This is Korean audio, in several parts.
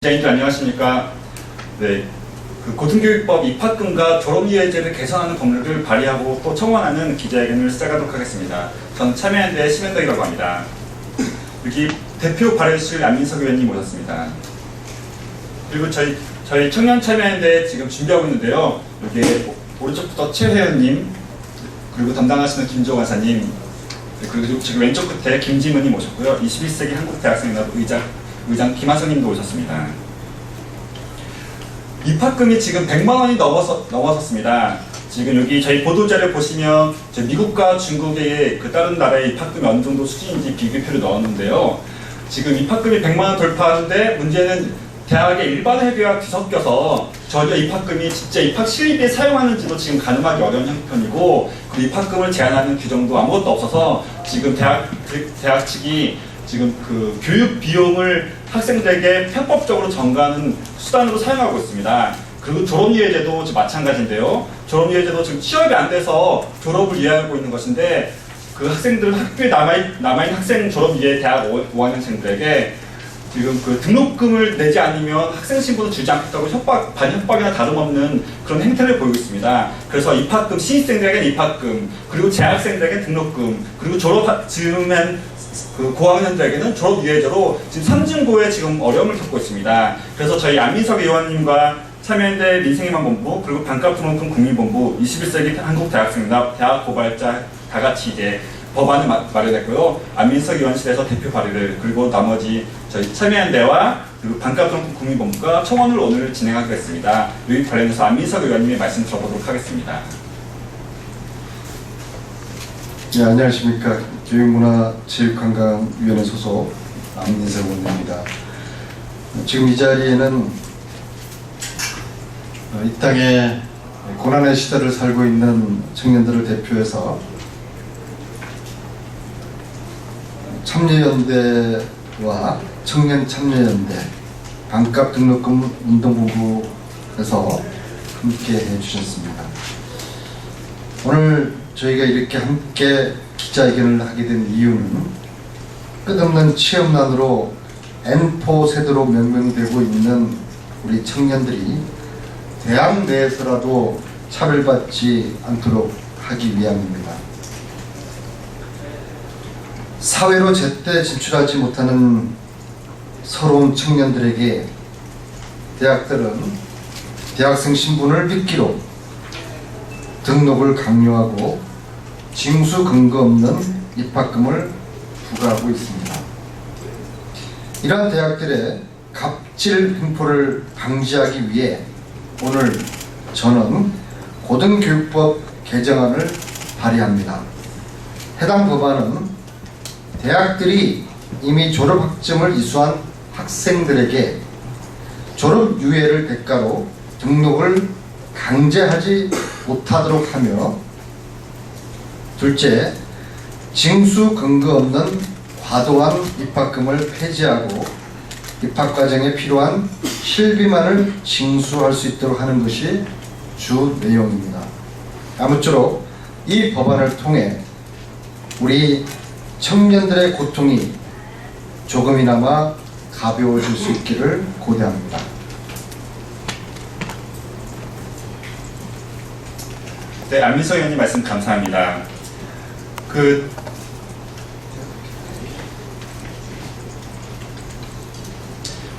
기자님들 안녕하십니까. 네, 고등교육법 입학금과 졸업이해제를 개선하는 법률을 발의하고 또 청원하는 기자회견을 시작하도록 하겠습니다. 저는 참여연대 심현덕이라고 합니다. 여기 대표 발의실 안민석 의원님 모셨습니다. 그리고 저희 청년 참여연대 지금 준비하고 있는데요. 여기 오른쪽부터 최 회원님, 그리고 담당하시는 김조 간사님, 그리고 지금 왼쪽 끝에 김지문님 오셨고요. 21세기 한국대학생연합 의장 김하성님도 오셨습니다. 입학금이 지금 100만 원이 넘어섰습니다. 지금 여기 저희 보도자료 보시면 미국과 중국의 다른 나라의 입학금이 어느 정도 수준인지 비교표를 넣었는데요. 지금 입학금이 100만 원 돌파하는데 문제는 대학의 일반 회계와 뒤섞여서 저희가 입학금이 진짜 입학 실비에 사용하는지도 지금 가늠하기 어려운 형편이고, 그 입학금을 제한하는 규정도 아무것도 없어서 지금 대학 측이 지금 그 교육 비용을 학생들에게 편법적으로 전가하는 수단으로 사용하고 있습니다. 그리고 졸업이해제도 마찬가지인데요. 졸업이해제도 지금 취업이 안 돼서 졸업을 이해하고 있는 것인데, 그 학생들 학교에 남아있는 학생 졸업이해 대학 5학년생들에게 지금 그 등록금을 내지 않으면 학생 신분을 주지 않겠다고 반협박이나 다름없는 그런 행태를 보이고 있습니다. 그래서 입학금, 신입생들에게는 입학금, 그리고 재학생들에게는 등록금, 그리고 즈음엔 그 고학년들에게는 졸업이해제로 지금 3중고에 지금 어려움을 겪고 있습니다. 그래서 저희 안민석 의원님과 참여연대 민생희망본부, 그리고 반값 등록금 국민본부, 21세기 한국대학생연합, 대학고발자 다 같이 이제 법안을 마련했고요. 안민석 의원실에서 대표 발의를, 그리고 나머지 저희 참여연대와 그리고 반값 등록금 국민본부가 청원을 오늘 진행하기로 했습니다. 여기 관련해서 안민석 의원님의 말씀 들어보도록 하겠습니다. 네, 안녕하십니까. 교육문화체육관광위원회 소속 안민석 의원입니다. 지금 이 자리에는 이 땅에 고난의 시대를 살고 있는 청년들을 대표해서 참여연대와 청년참여연대, 반값 등록금 운동본부에서 함께 해주셨습니다. 오늘 저희가 이렇게 함께 기자회견을 하게 된 이유는 끝없는 취업난으로 N4 세대로 명명되고 있는 우리 청년들이 대학 내에서라도 차별받지 않도록 하기 위함입니다. 사회로 제때 진출하지 못하는 서러운 청년들에게 대학들은 대학생 신분을 믿기로 등록을 강요하고 징수 근거 없는 입학금을 부과하고 있습니다. 이러한 대학들의 갑질 횡포를 방지하기 위해 오늘 저는 고등교육법 개정안을 발의합니다. 해당 법안은 대학들이 이미 졸업학점을 이수한 학생들에게 졸업유예를 대가로 등록을 강제하지 못하도록 하며, 둘째, 징수 근거 없는 과도한 입학금을 폐지하고 입학과정에 필요한 실비만을 징수할 수 있도록 하는 것이 주 내용입니다. 아무쪼록 이 법안을 통해 우리 청년들의 고통이 조금이나마 가벼워질 수 있기를 고대합니다. 네, 안민석 의원님 말씀 감사합니다.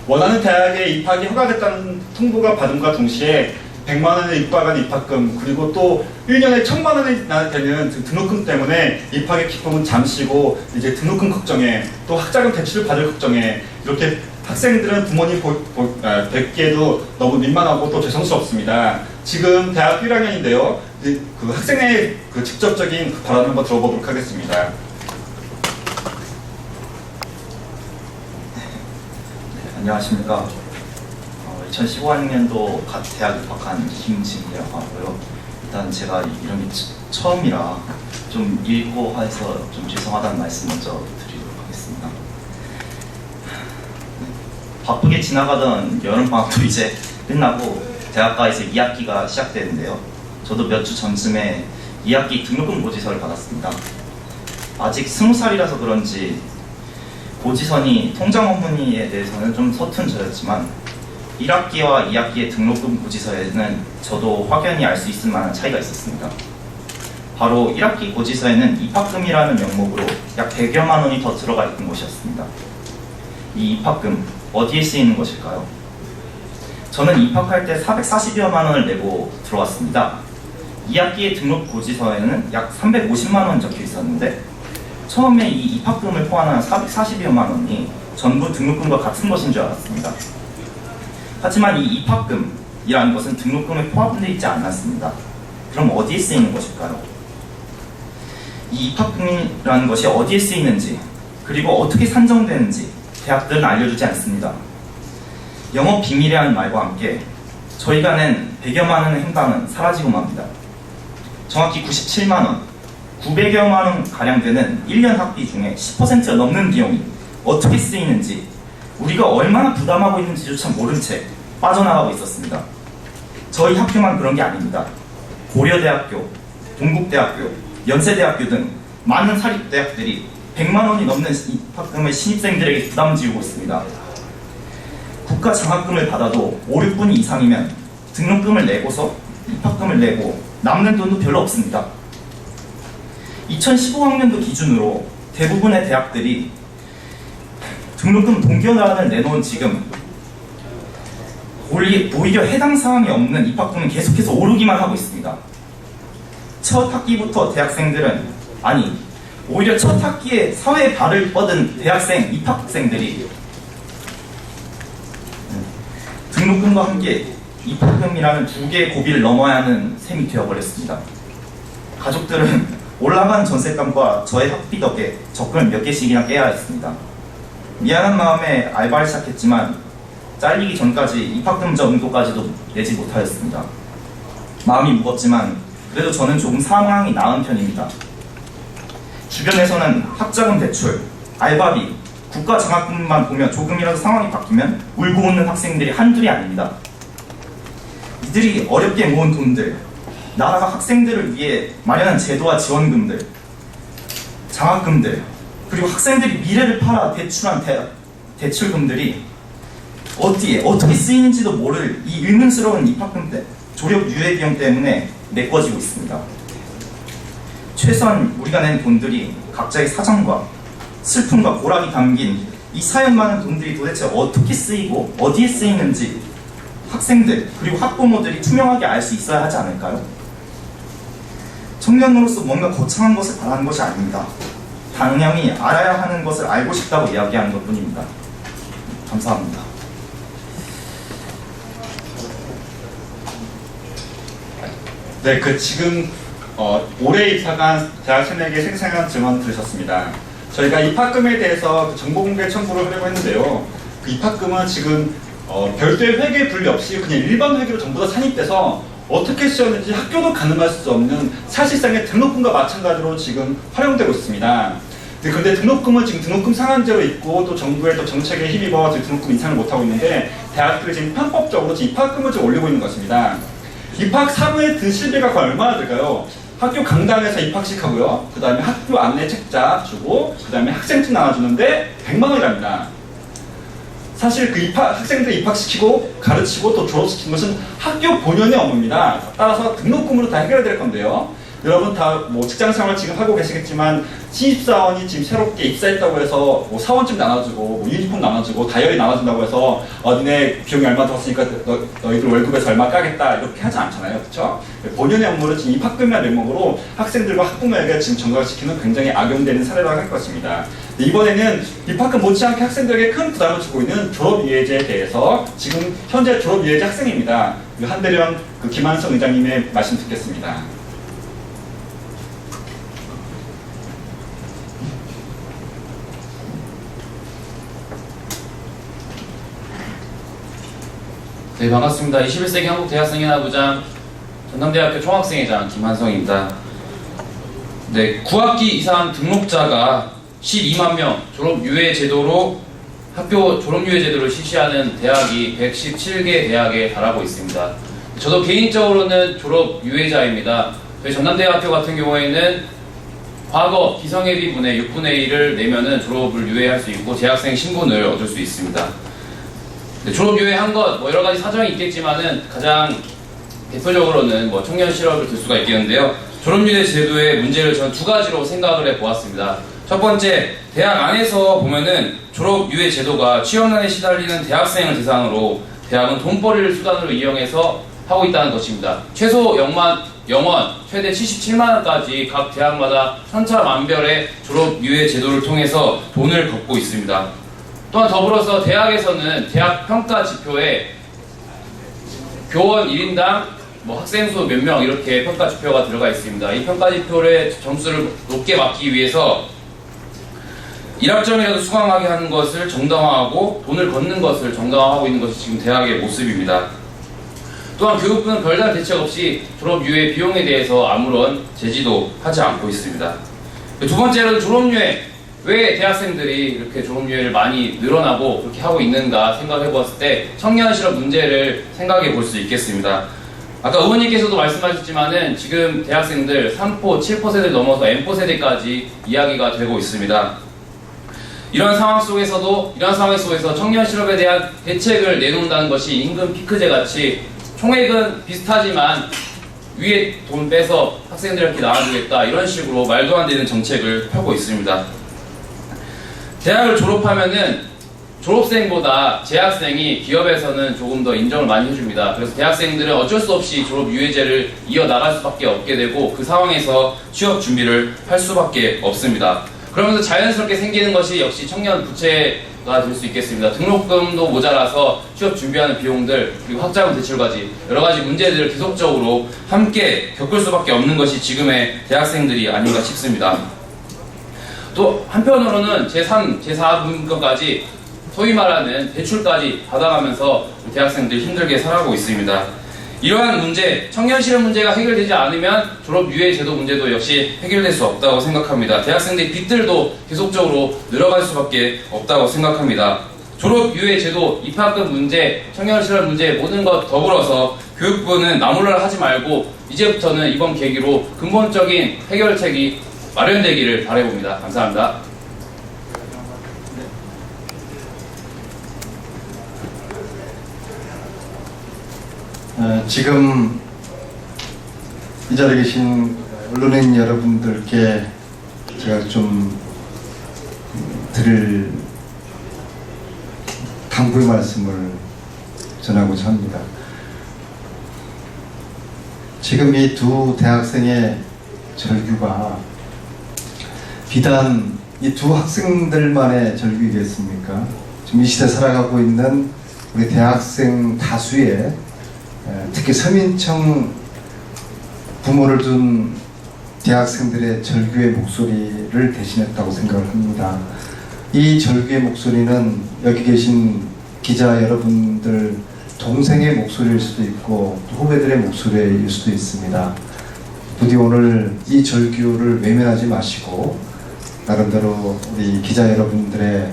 원하는 대학에 입학이 허가됐다는 통보가 받음과 동시에 100만 원의 입학한 입학금, 그리고 또 1년에 1000만 원이 되는 등록금 때문에 입학의 기쁨은 잠시고 이제 등록금 걱정에, 또 학자금 대출을 받을 걱정에, 이렇게 학생들은 부모님 뵙기에도 너무 민망하고 또 죄송스럽습니다. 지금 대학 1학년인데요. 그 학생의 직접적인 발언을 한번 들어보도록 하겠습니다. 네, 안녕하십니까. 2015학년도 갓 대학 입학한 김진이라고 하고요. 일단 제가 이름이 처음이라 좀 읽고 해서 좀 죄송하다는 말씀 먼저 드리도록 하겠습니다. 바쁘게 지나가던 여름방학도 이제 끝나고 대학가 이제 2학기가 시작되는데요. 저도 몇 주 전쯤에 2학기 등록금 고지서를 받았습니다. 아직 20살이라서 그런지 고지서니 통장 어머니에 대해서는 좀 서툰 저였지만 1학기와 2학기의 등록금 고지서에는 저도 확연히 알 수 있을 만한 차이가 있었습니다. 바로 1학기 고지서에는 입학금이라는 명목으로 약 100여만 원이 더 들어가 있는 것이었습니다. 이 입학금 어디에 쓰이는 것일까요? 저는 입학할 때 440여만 원을 내고 들어왔습니다. 2학기의 등록 고지서에는 약 350만 원 적혀 있었는데 처음에 이 입학금을 포함한 440여만 원이 전부 등록금과 같은 것인 줄 알았습니다. 하지만 이 입학금이라는 것은 등록금에 포함되어 있지 않았습니다. 그럼 어디에 쓰이는 것일까요? 이 입학금이라는 것이 어디에 쓰이는지 그리고 어떻게 산정되는지 대학들은 알려주지 않습니다. 영업 비밀이라는 말과 함께 저희가 낸 100여만 원의 행방은 사라지고 맙니다. 정확히 97만 원, 900여만 원 가량 되는 1년 학비 중에 10%가 넘는 비용이 어떻게 쓰이는지 우리가 얼마나 부담하고 있는지조차 모른 채 빠져나가고 있었습니다. 저희 학교만 그런 게 아닙니다. 고려대학교, 동국대학교, 연세대학교 등 많은 사립대학들이 100만 원이 넘는 입학금을 신입생들에게 부담 지우고 있습니다. 국가 장학금을 받아도 5, 6분위 이상이면 등록금을 내고서 입학금을 내고 남는 돈도 별로 없습니다. 2015학년도 기준으로 대부분의 대학들이 등록금 동결안을 내놓은 지금 오히려 해당 사항이 없는 입학금은 계속해서 오르기만 하고 있습니다. 첫 학기부터 대학생들은 오히려 첫 학기에 사회에 발을 뻗은 대학생, 입학생들이 등록금과 함께 입학금이라는 두 개의 고비를 넘어야 하는 셈이 되어버렸습니다. 가족들은 올라간 전세값과 저의 학비 덕에 적금을 몇 개씩이나 깨야 했습니다. 미안한 마음에 알바를 시작했지만 잘리기 전까지 입학금 정도까지도 내지 못하였습니다. 마음이 무겁지만 그래도 저는 조금 상황이 나은 편입니다. 주변에서는 학자금 대출, 알바비, 국가 장학금만 보면 조금이라도 상황이 바뀌면 울고 웃는 학생들이 한둘이 아닙니다. 이들이 어렵게 모은 돈들, 나라가 학생들을 위해 마련한 제도와 지원금들, 장학금들, 그리고 학생들이 미래를 팔아 대출한 대출금들이 어떻게 쓰이는지도 모를 이 의문스러운 입학금 때 졸업 유예 비용 때문에 메꿔지고 있습니다. 최소한 우리가 낸 돈들이 각자의 사정과 슬픔과 고락이 담긴 이 사연 많은 돈들이 도대체 어떻게 쓰이고 어디에 쓰이는지 학생들 그리고 학부모들이 투명하게 알 수 있어야 하지 않을까요? 청년으로서 뭔가 거창한 것을 바라는 것이 아닙니다. 당연히 알아야 하는 것을 알고 싶다고 이야기하는 것 뿐입니다. 감사합니다. 네, 지금 올해 입학한 대학생에게 생생한 증언 들으셨습니다. 저희가 입학금에 대해서 정보 공개 청구를 하려고 했는데요. 그 입학금은 지금 별도의 회계 분리 없이 그냥 일반 회계로 전부 다 산입돼서 어떻게 쓰였는지 학교도 가늠할 수 없는 사실상의 등록금과 마찬가지로 지금 활용되고 있습니다. 그런데 등록금은 지금 등록금 상한제로 있고 또 정부의 또 정책에 힘입어 지금 등록금 인상을 못하고 있는데 대학들이 지금 편법적으로 지금 입학금을 좀 올리고 있는 것입니다. 입학 사무에 든 실비가 거의 얼마나 들까요? 학교 강당에서 입학식 하고요. 그 다음에 학교 안내 책자 주고 그 다음에 학생증 나눠주는데 100만 원이랍니다. 사실 그 학생들 입학시키고 가르치고 또 졸업시키는 것은 학교 본연의 업무입니다. 따라서 등록금으로 다 해결해야 될 건데요. 여러분 다 뭐 직장생활 지금 하고 계시겠지만 신입사원이 지금 새롭게 입사했다고 해서 뭐 사원증 나눠주고 뭐 유니폼 나눠주고 다이어리 나눠준다고 해서 니네 비용이 얼마 들었으니까 너희들 월급에서 얼마 까겠다 이렇게 하지 않잖아요. 그렇죠? 본연의 업무를 지금 입학금이라는 명목으로 학생들과 학부모에게 지금 전가시키는 굉장히 악용되는 사례라고 할 것입니다. 이번에는 입학금 못지않게 학생들에게 큰 부담을 주고 있는 졸업유예제에 대해서 지금 현재 졸업유예제 학생입니다. 한대련 김한성 의장님의 말씀 듣겠습니다. 네, 반갑습니다. 21세기 한국대학생연합부장 전남대학교 총학생회장 김한성입니다. 네, 9학기 이상 등록자가 12만 명 졸업유예 제도로 학교 졸업유예 제도를 실시하는 대학이 117개 대학에 달하고 있습니다. 저도 개인적으로는 졸업유예자입니다. 저희 전남대학교 같은 경우에는 과거 기성예비분의 6분의 1을 내면은 졸업을 유예할 수 있고 재학생 신분을 얻을 수 있습니다. 네, 졸업 이후에 한 것, 뭐 여러 가지 사정이 있겠지만은 가장 대표적으로는 뭐 청년 실업을 들 수가 있겠는데요. 졸업유예 제도의 문제를 저는 두 가지로 생각을 해 보았습니다. 첫 번째, 대학 안에서 보면은 졸업유예 제도가 취업난에 시달리는 대학생을 대상으로 대학은 돈벌이를 수단으로 이용해서 하고 있다는 것입니다. 최소 영원, 최대 77만 원까지 각 대학마다 천차만별의 졸업유예 제도를 통해서 돈을 걷고 있습니다. 또한 더불어서 대학에서는 대학 평가 지표에 교원 1인당 학생 수 몇 명 이렇게 평가 지표가 들어가 있습니다. 이 평가 지표의 점수를 높게 맞기 위해서 1학점이라도 수강하게 하는 것을 정당화하고 돈을 걷는 것을 정당화하고 있는 것이 지금 대학의 모습입니다. 또한 교육부는 별다른 대책 없이 졸업유예 비용에 대해서 아무런 제지도 하지 않고 있습니다. 두 번째로는 졸업유예, 왜 대학생들이 이렇게 졸업유예를 많이 늘어나고 그렇게 하고 있는가 생각해 보았을 때 청년 실업 문제를 생각해 볼 수 있겠습니다. 아까 의원님께서도 말씀하셨지만은 지금 대학생들 3포, 7%를 넘어서 M포 세대까지 이야기가 되고 있습니다. 이런 상황 속에서 청년 실업에 대한 대책을 내놓는다는 것이 임금 피크제 같이 총액은 비슷하지만 위에 돈 빼서 학생들한테 나눠주겠다 이런 식으로 말도 안 되는 정책을 펴고 있습니다. 대학을 졸업하면은 졸업생보다 재학생이 기업에서는 조금 더 인정을 많이 해줍니다. 그래서 대학생들은 어쩔 수 없이 졸업유예제를 이어나갈 수밖에 없게 되고 그 상황에서 취업 준비를 할 수밖에 없습니다. 그러면서 자연스럽게 생기는 것이 역시 청년 부채가 될 수 있겠습니다. 등록금도 모자라서 취업 준비하는 비용들 그리고 학자금 대출까지 여러 가지 문제들을 계속적으로 함께 겪을 수밖에 없는 것이 지금의 대학생들이 아닌가 싶습니다. 또 한편으로는 제3, 제4분과까지 소위 말하는 대출까지 받아가면서 대학생들이 힘들게 살아가고 있습니다. 이러한 문제, 청년 실업 문제가 해결되지 않으면 졸업유예 제도 문제도 역시 해결될 수 없다고 생각합니다. 대학생들의 빚들도 계속적으로 늘어갈 수밖에 없다고 생각합니다. 졸업유예 제도, 입학금 문제, 청년 실업 문제 모든 것 더불어서 교육부는 나몰라라 하지 말고 이제부터는 이번 계기로 근본적인 해결책이 마련되기를 바라봅니다. 감사합니다. 지금 이 자리에 계신 언론인 여러분들께 제가 좀 드릴 당부의 말씀을 전하고자 합니다. 지금 이 두 대학생의 절규가 비단 이 두 학생들만의 절규이겠습니까? 지금 이 시대 살아가고 있는 우리 대학생 다수의 특히 서민층 부모를 둔 대학생들의 절규의 목소리를 대신했다고 생각을 합니다. 이 절규의 목소리는 여기 계신 기자 여러분들 동생의 목소리일 수도 있고 후배들의 목소리일 수도 있습니다. 부디 오늘 이 절규를 외면하지 마시고 나름대로 우리 기자 여러분들의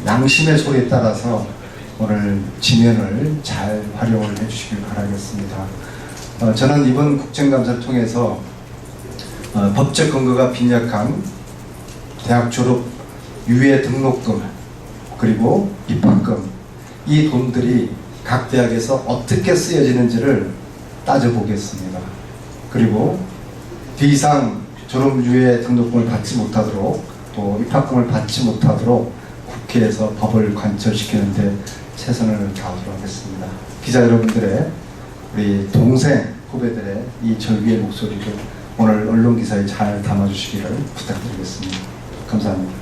양심의 소리에 따라서 오늘 지면을 잘 활용을 해주시길 바라겠습니다. 저는 이번 국정감사를 통해서 법적 근거가 빈약한 대학 졸업 유예 등록금 그리고 입학금 이 돈들이 각 대학에서 어떻게 쓰여지는지를 따져보겠습니다. 그리고 더 이상 졸업 유예 등록금을 받지 못하도록 또 입학금을 받지 못하도록 국회에서 법을 관철시키는데 최선을 다하도록 하겠습니다. 기자 여러분들의 우리 동생 후배들의 이 절규의 목소리를 오늘 언론 기사에 잘 담아주시기를 부탁드리겠습니다. 감사합니다.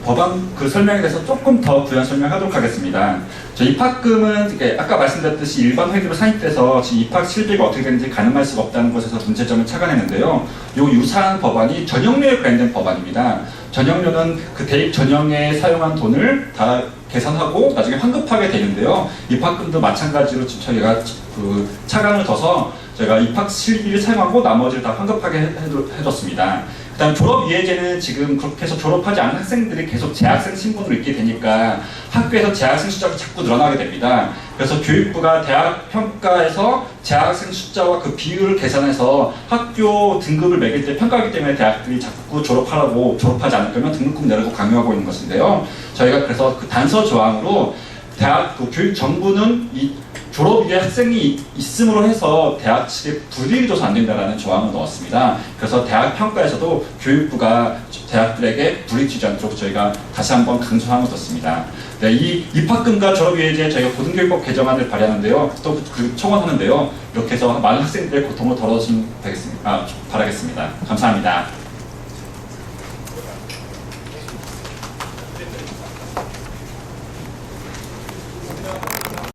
법안 그 설명에 대해서 조금 더 부연 설명하도록 하겠습니다. 저 입학금은 아까 말씀드렸듯이 일반 회계로 산입돼서 지금 입학 실비가 어떻게 되는지 가늠할 수가 없다는 것에서 문제점을 착안했는데요. 요 유사한 법안이 전형료에 관련된 법안입니다. 전형료는 그 대입 전형에 사용한 돈을 다 계산하고 나중에 환급하게 되는데요. 입학금도 마찬가지로 지금 저희가 그 차감을 둬서 저희가 입학 실비를 사용하고 나머지를 다 환급하게 해줬습니다. 그다음 졸업유예제는 지금 그렇게 해서 졸업하지 않은 학생들이 계속 재학생 신분으로 있게 되니까 학교에서 재학생 숫자가 자꾸 늘어나게 됩니다. 그래서 교육부가 대학 평가에서 재학생 숫자와 그 비율을 계산해서 학교 등급을 매길 때 평가하기 때문에 대학들이 자꾸 졸업하지 않을 거면 등록금 내라고 강요하고 있는 것인데요. 저희가 그래서 그 단서 조항으로 대학 그 교육 정부는 이 졸업 이후에 학생이 있음으로 해서 대학 측에 불이익이 줘서 안 된다라는 조항을 넣었습니다. 그래서 대학 평가에서도 교육부가 대학들에게 불이익 주지 않도록 저희가 다시 한번 강조함을 뒀습니다. 네, 이 입학금과 졸업이해제 저희가 고등교육법 개정안을 발의하는데요. 또 그 청원하는데요. 이렇게 해서 많은 학생들의 고통을 덜어주시면 바라겠습니다. 감사합니다.